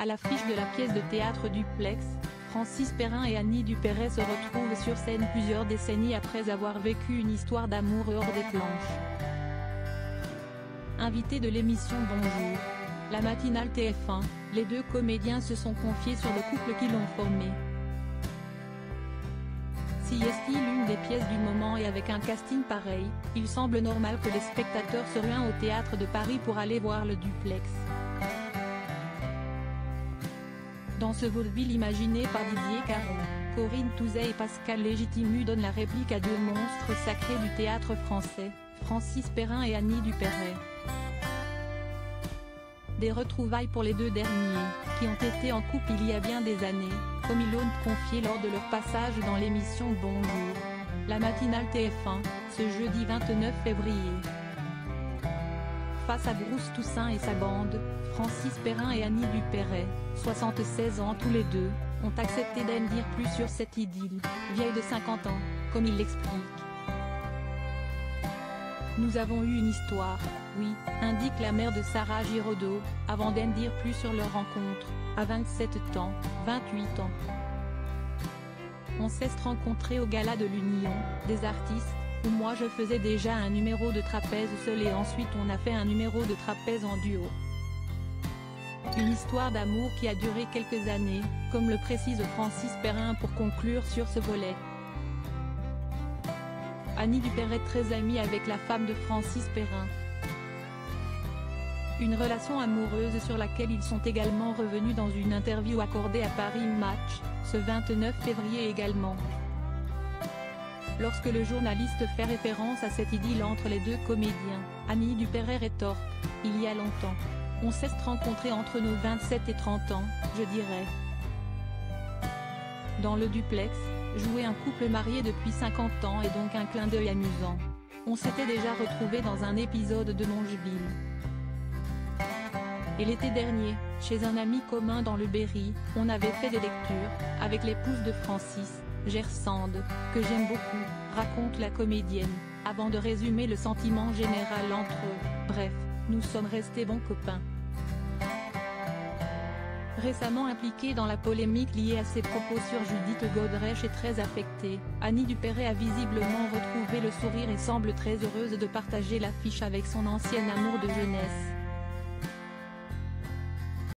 À l'affiche de la pièce de théâtre Duplex, Francis Perrin et Annie Dupéret se retrouvent sur scène plusieurs décennies après avoir vécu une histoire d'amour hors des planches. Invités de l'émission Bonjour, la matinale TF1, les deux comédiens se sont confiés sur le couple qui l'ont formé. Si est-il une des pièces du moment et avec un casting pareil, il semble normal que les spectateurs se ruent au théâtre de Paris pour aller voir le Duplex. Dans ce vaudeville imaginé par Didier Caron, Corinne Touzet et Pascal Légitimu donnent la réplique à deux monstres sacrés du théâtre français, Francis Perrin et Annie Dupéret. Des retrouvailles pour les deux derniers, qui ont été en couple il y a bien des années, comme ils l'ont confié lors de leur passage dans l'émission Bonjour, la matinale TF1, ce jeudi 29 février. Face à Bruce Toussaint et sa bande, Francis Perrin et Annie Dupéret, 76 ans tous les deux, ont accepté d'en dire plus sur cette idylle, vieille de 50 ans, comme il l'explique. Nous avons eu une histoire, oui, indique la mère de Sarah Giraudot, avant d'en dire plus sur leur rencontre, à 27 ans, 28 ans. On s'est rencontrés au gala de l'Union des artistes, où moi je faisais déjà un numéro de trapèze seul et ensuite on a fait un numéro de trapèze en duo. Une histoire d'amour qui a duré quelques années, comme le précise Francis Perrin pour conclure sur ce volet. Annie Dupéret très amie avec la femme de Francis Perrin. Une relation amoureuse sur laquelle ils sont également revenus dans une interview accordée à Paris Match, ce 29 février également. Lorsque le journaliste fait référence à cette idylle entre les deux comédiens, Annie Dupéret rétorque « Il y a longtemps. On s'est rencontrés entre nos 27 et 30 ans, je dirais. » Dans le Duplex, jouer un couple marié depuis 50 ans est donc un clin d'œil amusant. On s'était déjà retrouvés dans un épisode de Longeville. Et l'été dernier, chez un ami commun dans le Berry, on avait fait des lectures, avec l'épouse de Francis, Gersande, que j'aime beaucoup, raconte la comédienne, avant de résumer le sentiment général entre eux. Bref, nous sommes restés bons copains. Récemment impliquée dans la polémique liée à ses propos sur Judith Godrèche et très affectée, Annie Dupéret a visiblement retrouvé le sourire et semble très heureuse de partager l'affiche avec son ancien amour de jeunesse.